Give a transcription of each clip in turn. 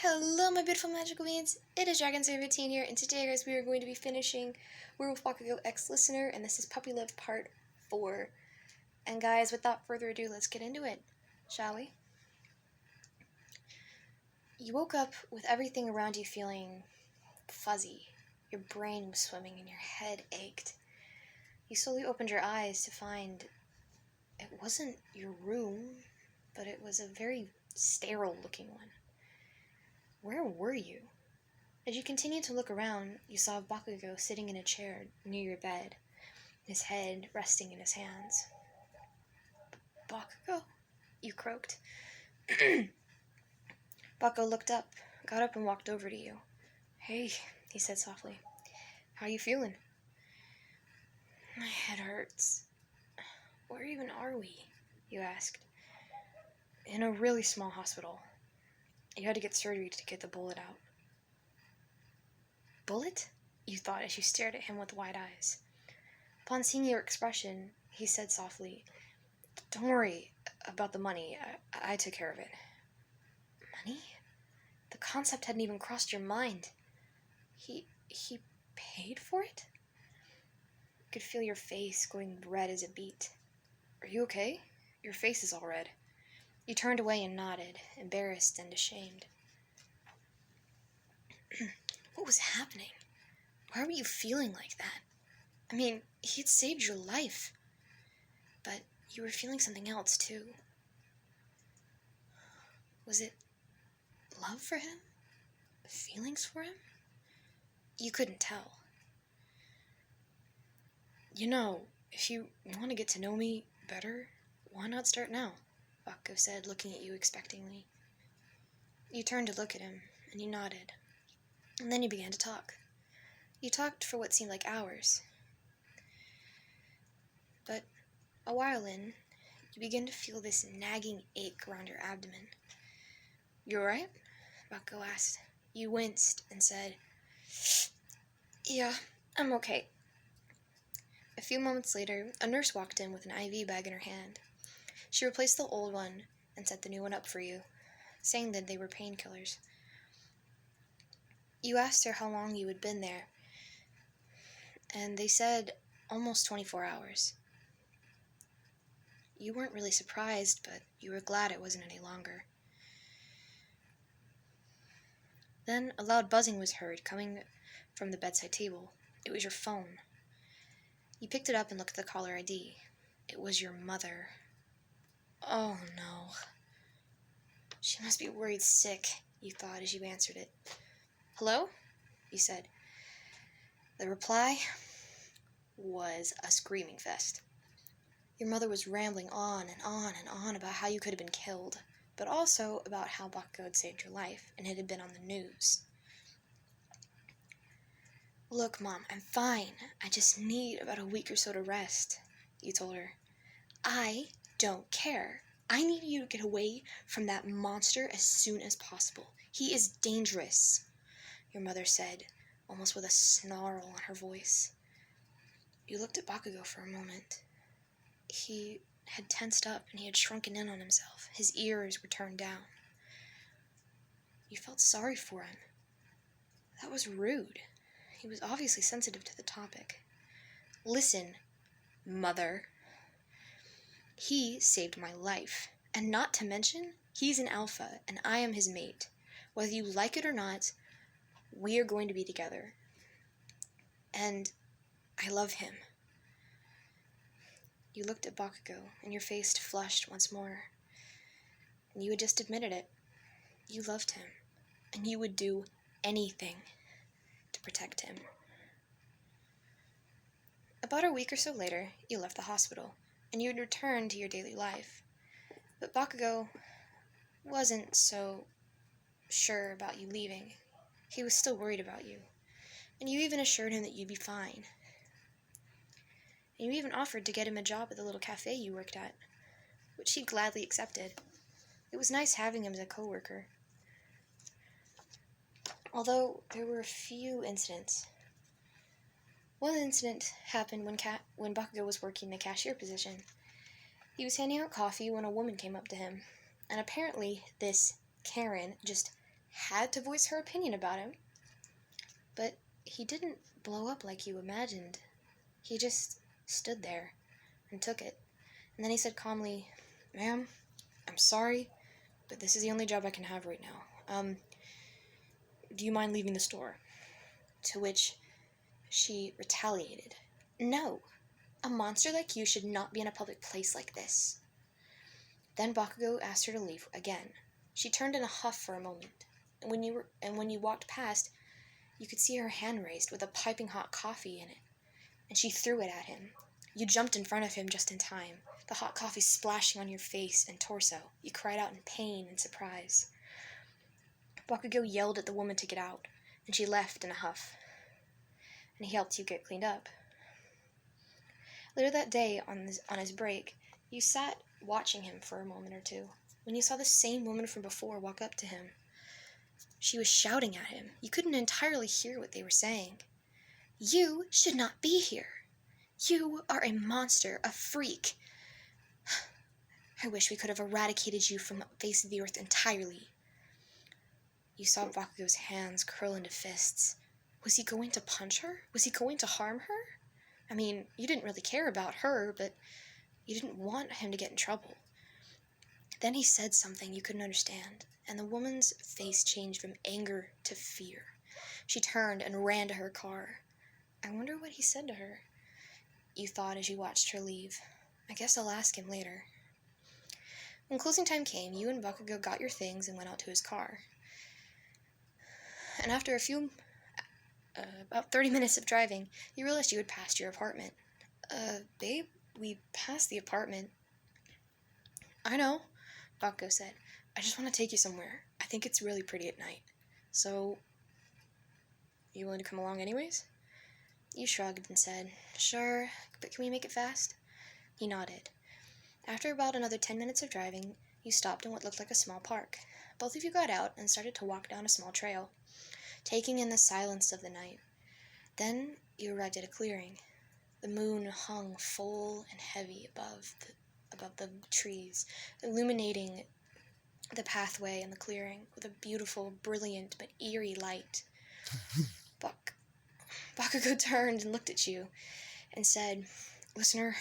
Hello my beautiful magical beings, it is Dragon018 here, and today guys we are going to be finishing Werewolf Bakugou X Listener, and this is Puppy Love Part 4. And guys, without further ado, let's get into it, shall we? You woke up with everything around you feeling fuzzy. Your brain was swimming and your head ached. You slowly opened your eyes to find it wasn't your room, but it was a very sterile looking one. Where were you? As you continued to look around, you saw Bakugou sitting in a chair near your bed, his head resting in his hands. Bakugou? You croaked. Bakugou looked up, got up and walked over to you. Hey, he said softly. How you feeling? My head hurts. Where even are we? You asked. In a really small hospital. You had to get surgery to get the bullet out. Bullet? You thought as you stared at him with wide eyes. Upon seeing your expression, he said softly, Don't worry about the money. I took care of it. Money? The concept hadn't even crossed your mind. He paid for it? You could feel your face going red as it beat. Are you okay? Your face is all red. You turned away and nodded, embarrassed and ashamed. What was happening? Why were you feeling like that? I mean, he had saved your life. But you were feeling something else, too. Was it love for him? Feelings for him? You couldn't tell. You know, if you want to get to know me better, why not start now? Bakugou said, looking at you expectingly. You turned to look at him, and you nodded. And then you began to talk. You talked for what seemed like hours. But a while in, you began to feel this nagging ache around your abdomen. You alright? Bakugou asked. You winced and said, Yeah, I'm okay. A few moments later, a nurse walked in with an IV bag in her hand. She replaced the old one and set the new one up for you, saying that they were painkillers. You asked her how long you had been there, and they said almost 24 hours. You weren't really surprised, but you were glad it wasn't any longer. Then a loud buzzing was heard coming from the bedside table. It was your phone. You picked it up and looked at the caller ID. It was your mother. Oh no. She must be worried sick, you thought as you answered it. Hello? You said. The reply was a screaming fest. Your mother was rambling on and on and on about how you could have been killed, but also about how Bakugou had saved your life, and it had been on the news. Look, Mom, I'm fine. I just need about a week or so to rest, you told her. I don't care. I need you to get away from that monster as soon as possible. He is dangerous, your mother said, almost with a snarl on her voice. You looked at Bakugou for a moment. He had tensed up and he had shrunken in on himself. His ears were turned down. You felt sorry for him. That was rude. He was obviously sensitive to the topic. Listen, Mother. He saved my life, and not to mention, he's an alpha, and I am his mate. Whether you like it or not, we are going to be together. And I love him. You looked at Bakugou, and your face flushed once more. And you had just admitted it. You loved him, and you would do anything to protect him. About a week or so later, you left the hospital, and you would return to your daily life. But Bakugou wasn't so sure about you leaving. He was still worried about you, and you even assured him that you'd be fine. And you even offered to get him a job at the little cafe you worked at, which he gladly accepted. It was nice having him as a co-worker. Although there were a few incidents. One incident happened when Bakugou was working the cashier position. He was handing out coffee when a woman came up to him, and apparently this Karen just had to voice her opinion about him. But he didn't blow up like you imagined. He just stood there and took it. And then he said calmly, "Ma'am, I'm sorry, but this is the only job I can have right now. Do you mind leaving the store?" To which she retaliated, "No, a monster like you should not be in a public place like this." Then Bakugou asked her to leave again. She turned in a huff for a moment, and when you walked past, you could see her hand raised with a piping hot coffee in it, and she threw it at him. You jumped in front of him just in time, the hot coffee splashing on your face and torso. You cried out in pain and surprise. Bakugou yelled at the woman to get out, and she left in a huff, and he helped you get cleaned up. Later that day, on his break, you sat watching him for a moment or two, when you saw the same woman from before walk up to him. She was shouting at him. You couldn't entirely hear what they were saying. "You should not be here. You are a monster, a freak. I wish we could have eradicated you from the face of the earth entirely." You saw Bakugou's hands curl into fists. Was he going to punch her? Was he going to harm her? I mean, you didn't really care about her, but you didn't want him to get in trouble. Then he said something you couldn't understand, and the woman's face changed from anger to fear. She turned and ran to her car. I wonder what he said to her, you thought as you watched her leave. I guess I'll ask him later. When closing time came, you and Bakugou got your things and went out to his car. And after about 30 minutes of driving, you realized you had passed your apartment. Babe, we passed the apartment." "I know," Bakugou said. "I just want to take you somewhere. I think it's really pretty at night. So, you willing to come along anyways?" You shrugged and said, "Sure, but can we make it fast?" He nodded. After about another 10 minutes of driving, you stopped in what looked like a small park. Both of you got out and started to walk down a small trail, taking in the silence of the night. Then you arrived at a clearing. The moon hung full and heavy above the trees, illuminating the pathway and the clearing with a beautiful, brilliant, but eerie light. Bakugou turned and looked at you and said, "Listener,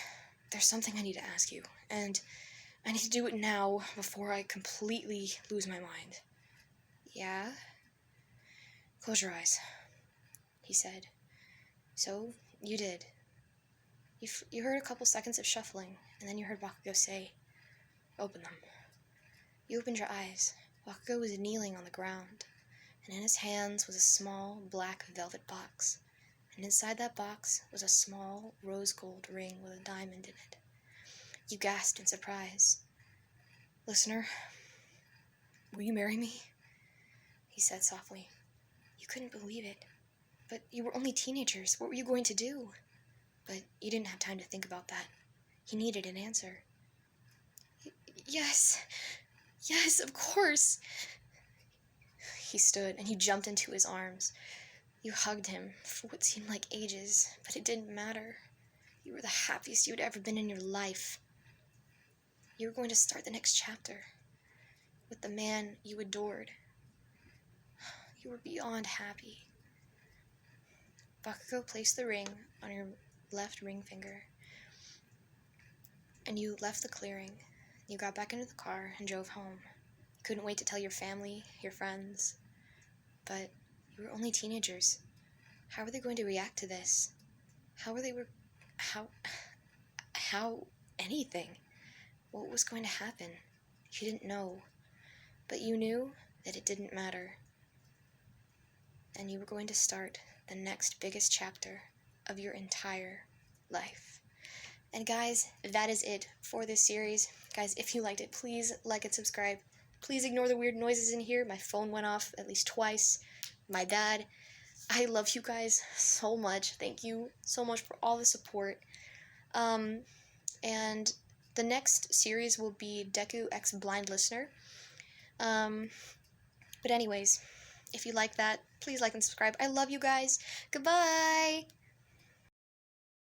there's something I need to ask you, and I need to do it now before I completely lose my mind." "Yeah?" "Close your eyes," he said. So you did. You heard a couple seconds of shuffling, and then you heard Bakugou say, "Open them." You opened your eyes. Bakugou was kneeling on the ground, and in his hands was a small black velvet box, and inside that box was a small rose gold ring with a diamond in it. You gasped in surprise. "Listener, will you marry me?" he said softly. You couldn't believe it. But you were only teenagers. What were you going to do? But you didn't have time to think about that. He needed an answer. Yes, of course." He stood, and you jumped into his arms. You hugged him for what seemed like ages, but it didn't matter. You were the happiest you had ever been in your life. You were going to start the next chapter with the man you adored. You were beyond happy. Bakugou placed the ring on your left ring finger, and you left the clearing. You got back into the car and drove home. You couldn't wait to tell your family, your friends, but you were only teenagers. How were they going to react to this? How anything? What was going to happen? You didn't know, but you knew that it didn't matter. And you were going to start the next biggest chapter of your entire life. And guys, that is it for this series. Guys, if you liked it, please like and subscribe. Please ignore the weird noises in here. My phone went off at least twice. My dad. I love you guys so much. Thank you so much for all the support. And the next series will be Deku X Blind Listener. But anyways, if you like that, please like and subscribe. I love you guys. Goodbye!